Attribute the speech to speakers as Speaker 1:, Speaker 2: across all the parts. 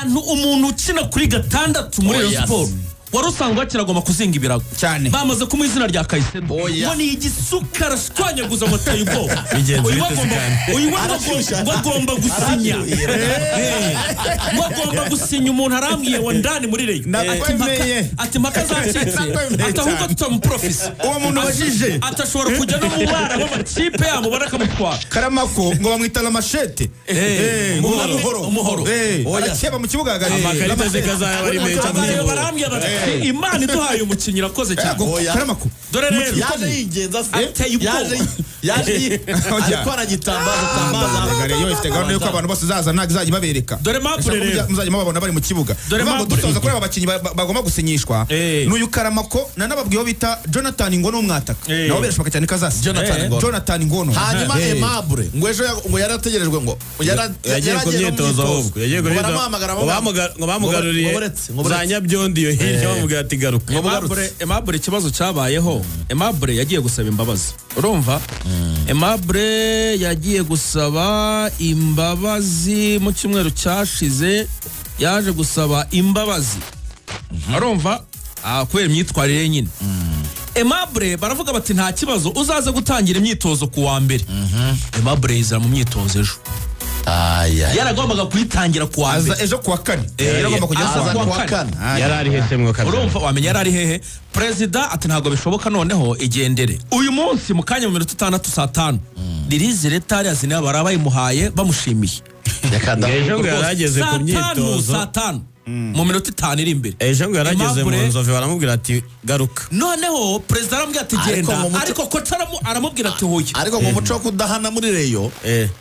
Speaker 1: umuntu ukina kuri gatandatu muri Rayon Sport wari usanga bakiragoma kuzinga ibirago
Speaker 2: cyane
Speaker 1: bamaze kumuha izina rya Kayisero ngo ni igisukara shwanyaguza ngo tayi ubwo uyu bagomba gusinya bagomba gusinya umuntu arambwiye wa ndani muri Rayon ati mpaka zacitse atahubwo tutamuprofisi
Speaker 2: uwo muntu wajije
Speaker 1: atashobora kujya no mu bara b'amakipe yabo barakamutwara
Speaker 2: Karamako ngo bamwita la machete
Speaker 1: umuhoro
Speaker 2: arakeba mu kibuga hagati
Speaker 3: amakarita zikazaya bari menshi
Speaker 1: barambwiye Imana iduhaye umukinnyi rakoze cyane
Speaker 2: Karamako
Speaker 1: dore rero
Speaker 4: yaje yigenza
Speaker 1: ateye
Speaker 4: yaje ariko aragitambaza
Speaker 2: yo ifite gahunda yuko abantu bose zaza ntazajya babereka
Speaker 1: dore mapure rero
Speaker 2: muzajya mubabona bari mu kibuga ngo dusoza kuri aba bakinnyi bagomba gusinyishwa n'uyu Karamako nanababwiyeho bita Jonathan Ngono umwataka nabo berashaka cyane kazasi Jonathan Ngono
Speaker 4: hanyuma Aimable ngo ejo ngo yarategerejwe ngo
Speaker 3: yagiye ku myitozo ahubwo yagiye ku ngo bamugaruriye za Nyabyondi yo hirya bamubwira ati garuka
Speaker 1: Aimable ikibazo cyabayeho Aimable yagiye gusaba imbabazi urumva Aimable yagiye gusaba imbabazi mu cyumweru cyashize yaje gusaba imbabazi urumva kubera imyitwarire nyine Aimable baravuga bati nta kibazo uzaze gutangira imyitozo ku wa mbere Aimable yizera mu myitozo ejo yaragombaga kuyitangira ku wa mbere
Speaker 2: ejo ku wa kane yaragomba kujya
Speaker 4: ku wa kane
Speaker 3: yarari hese mwo kabiri
Speaker 1: urumva wamenya yarari hehe president ati ntago bishoboka noneho igendere uyu munsi mu kanya mu minota 6 saa 5 ririze retari azina barabayimuhaye bamushimiye
Speaker 3: ejo ngo yarageze ku myitozo
Speaker 1: saa 5 mu minota 5 iri imbere
Speaker 3: ejo ngo yarageze mu nzove baramubwira ati garuka
Speaker 1: noneho president aramubwira ati genda ariko kocha aramubwira ati hoye
Speaker 4: ariko mu muco kudahana muri Rayon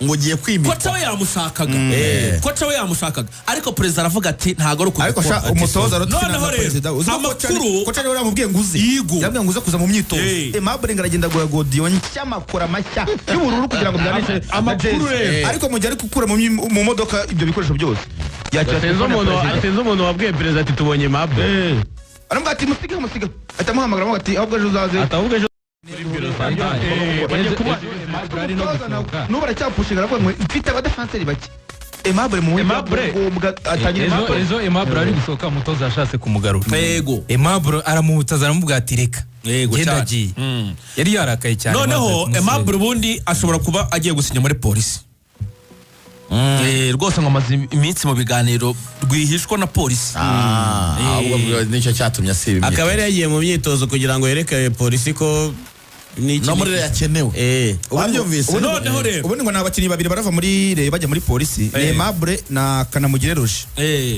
Speaker 4: ngo ugiye kwimika
Speaker 1: kocha we yamushakaga ariko president aravuga ati ntago ari
Speaker 2: ariko umutoza
Speaker 1: noneho
Speaker 2: president
Speaker 1: amakuru
Speaker 2: kocha rero yamubwiye nguzi yamubwiye nguze kuza mu myitozo Aimable ngaragenda gura godiyo ncyamakora mashya y'ubururu kugira ngo byanishe
Speaker 1: amakuru rero
Speaker 2: ariko mu gihe ari gukura mu modoka ibyo bikoresho byose
Speaker 3: atenze umuntu wabwiye president ati tubonye Aimable
Speaker 2: aramubwira ati musiga atamuhamagara ati ahubwo ejo uzaze
Speaker 3: ahubwo ejo
Speaker 2: n'ubu aracyapushinga aravuga ngo mfite abadefanseri bake Aimable mu
Speaker 5: ejo Aimable ari gusohoka umutoza yashatse kumugarura
Speaker 1: yego
Speaker 5: Aimable aramubutaza aramubwira ati reka genda agiye yari yarakaye cyane
Speaker 1: noneho Aimable ubundi ashobora kuba agiye gusinya muri polisi rwose ngo amaze iminsi mu biganiro rwihishwa na polisi
Speaker 4: ahubwo nicyo cyatumye asiba
Speaker 3: akaba yari yagiye mu myitozo kugira ngo yereke polisi ko
Speaker 4: no muri yakenewe
Speaker 2: wabyumvise
Speaker 1: noneho rero
Speaker 2: ubundi ngo nabakinnyi babiri barava muri bajya muri polisi Aimable na Kanamugire Roger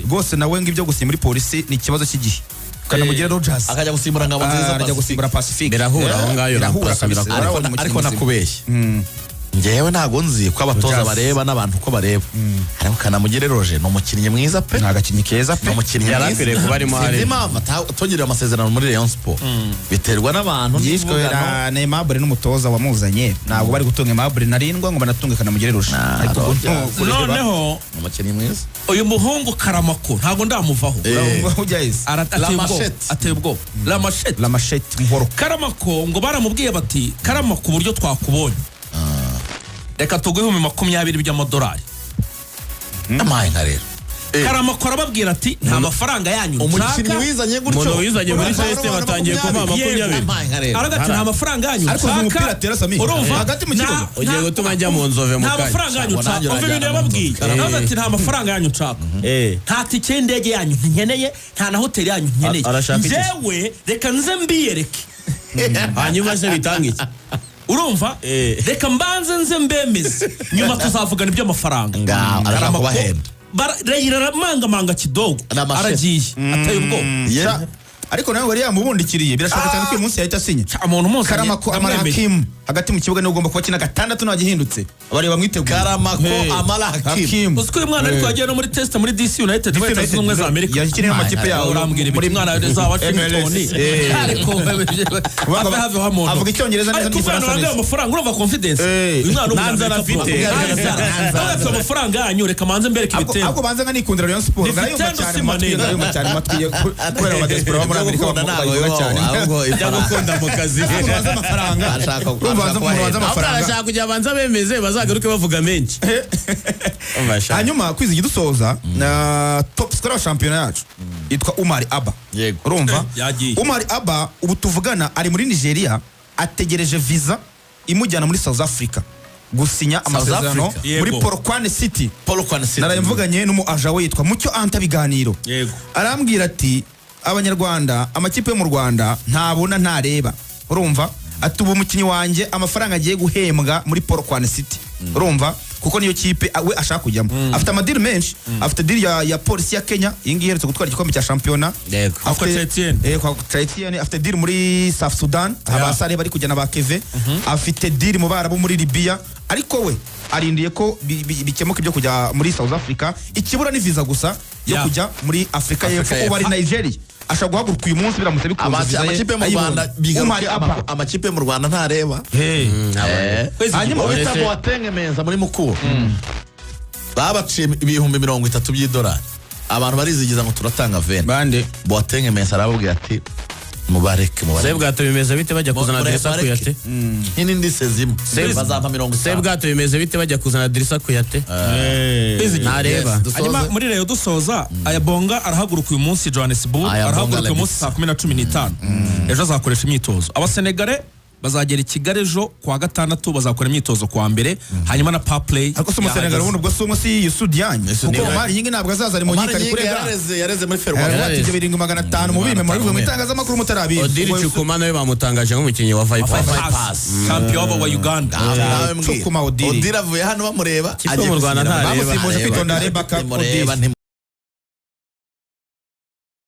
Speaker 2: rwose nawe ngibyo gusinya muri polisi ni ikibazo cy'igihe Kanamugire Rogers
Speaker 4: akajya gusimbura ngabo nziza
Speaker 2: akajya gusimbura Pacifique
Speaker 3: birahura aho ngayo
Speaker 4: ariko nakubeshye ngewe ntago nzi ko abatoza bareba n'abantu ko bareba ariko Kanamugire Roger no mukinnyi mwiza pe
Speaker 2: nagakinnyi keza pe
Speaker 4: no mukinnyi
Speaker 3: yarapire kuba ari mahari
Speaker 4: impamvu tongera amasezerano muri Rayon Sport biterwa n'abantu
Speaker 2: yishwera na Aimable n'umutoza wamuzanye ntabwo bari gutunga Aimable narindwa ngo banatunge Kanamugire Roger
Speaker 1: noneho
Speaker 4: umukinnyi mwiza
Speaker 1: uyu muhungu Karamako ntago ndamuvaho ateye ubwo la machette
Speaker 2: muhoro
Speaker 1: Karamako ngo baramubwiye bati Karamako uburyo twakubonye reka tuguhe mu 20 by'amadolari
Speaker 4: amaye nka rero
Speaker 1: Karamako arababwira ati nta mafaranga yanyu
Speaker 4: umukinnyi wizanye gutyo
Speaker 3: umuntu wizanye muri seste batangiye kuma 20
Speaker 1: aragati nta mafaranga yanyu
Speaker 2: ariko umupira atera Sami hagati mu kibuga
Speaker 3: ugiye gutuma njya mu nzove mu
Speaker 1: kanya nta mafaranga yanyu nshaka umva ibintu yababwiye aragati nta mafaranga yanyu nshaka nta tike y'indege yanyu nkeneye nta na hoteli yanyu nkeneye njyewe reka nze mbiyereke
Speaker 3: hanyuma se bitanga iki
Speaker 1: urumva reka mbanze nze mbemeze nyuma tuzavugana iby'amafaranga
Speaker 4: arashaka kubahenda
Speaker 1: barayira manga kidogo aragiye ateye ubwo
Speaker 2: ariko nawe wari yamubundikiriye birashoboka cyane ko uyu munsi yahita asinya
Speaker 1: umuntu muzi
Speaker 2: Karamako Amara Hakim hagati mu kibuga niwe ugomba kuba kina gatandatu n'agihindutse bari bamwiteguye
Speaker 4: Karamako Amara Hakim
Speaker 1: uziko uyu mwana ariko yagiye no muri test muri DC United Leta Zunze Ubumwe za Amerika
Speaker 2: yakiriye amakipe yawe
Speaker 1: urambwira muri mwana za Washington ariko have hamuntu
Speaker 2: avuga icyongereza neza
Speaker 1: n'igifaransa neza amafaranga urumva confidence uyu mwana
Speaker 3: nanza arafite
Speaker 1: nanza amafaranga yanyu reka manze mbereke ibitego
Speaker 2: ahubwo banza nka nikundira Rayon Sport ngayumva cyane matwi kubera abadiaspora muri Amerika bamubaye cyane
Speaker 3: gukunda mu kazi
Speaker 2: amafaranga
Speaker 3: ashaka kujya banza bemeze bazagaruke bavuga menshi
Speaker 2: hanyuma kwizigira dusoza na top umusirikare wa shampiyona yacu yitwa Umar Abba. Urumva? Umar Abba ubu tuvugana ari muri Nigeria ategereje visa imujyana muri South Africa gusinya amasezerano muri Polokwane City. Narayimvuganye n'umu agent we yitwa Mucyo Anta Biganiro. Arambwira ati abanyarwanda amakipe yo mu Rwanda ntabona ntareba. Urumva? Ati ubu umukinnyi wanjye amafaranga agiye guhembwa muri Polokwane City. Urumva? Kuko niyo kipe we ashaka kujyamo. Afite amadiri menshi, afite diri ya polisi ya Kenya, iyi ngiyi iherutse gutwara igikombe cya shampiyona. Afite Etienne, afite diri muri South Sudan, abasare bari kujyana ba Keve, afite diri mu Barabu muri Libya, ariko we arindiye ko bikemuka ibyo kujya muri South Africa, ikibura ni visa gusa yo kujya muri Afrika y'Epfo ubu ari Nigeria. Ashaka guhaguruka uyu munsi biramutse bikunze.
Speaker 4: Amakipe mu Rwanda ntareba. Hanyuma wita Boateng Menza muri Mukura babaciye ibihumbi 30 by'idolari. Abantu barizigiza ngo turatanga vene.
Speaker 2: Bande
Speaker 4: Boateng Menza arababwira ati mubareke.
Speaker 3: Sebwato bimeze bite bajya kuzana Dirisa Kuyate?
Speaker 4: N'indi sezimo. Bazampa 50.
Speaker 3: Sebwato bimeze bite bajya kuzana Dirisa Kuyate? Ntareba.
Speaker 1: Hanyuma muri Rayon dusoza Ayabonga arahaguruka uyu munsi Johannesburg, arahaguruka uyu munsi saa 10:15. Ejo azakoresha imyitozo. Abasenegale bazagera i Kigali ejo kuwa gatandatu bazakora imyitozo kuwa mbere hanyuma na power play.
Speaker 2: Ariko se umusenegale ubundi ubwo songo si Yusudianye kuko Omar Nyingi ntabwo azaza ari mu nyika ari kurega
Speaker 4: yareze muri Ferwafa
Speaker 2: ibyo 7500 mu bime mu itangazamakuru mutarabi.
Speaker 3: Odiri Chukuma nawe bamutangaje nk'umukinnyi wa Vipers
Speaker 1: champion wa Uganda.
Speaker 2: Chukuma Odiri
Speaker 4: avuye hano bamureba
Speaker 3: aje mu Rwanda ntareba
Speaker 2: bamusimuje kwitonda Rebaka Odiri.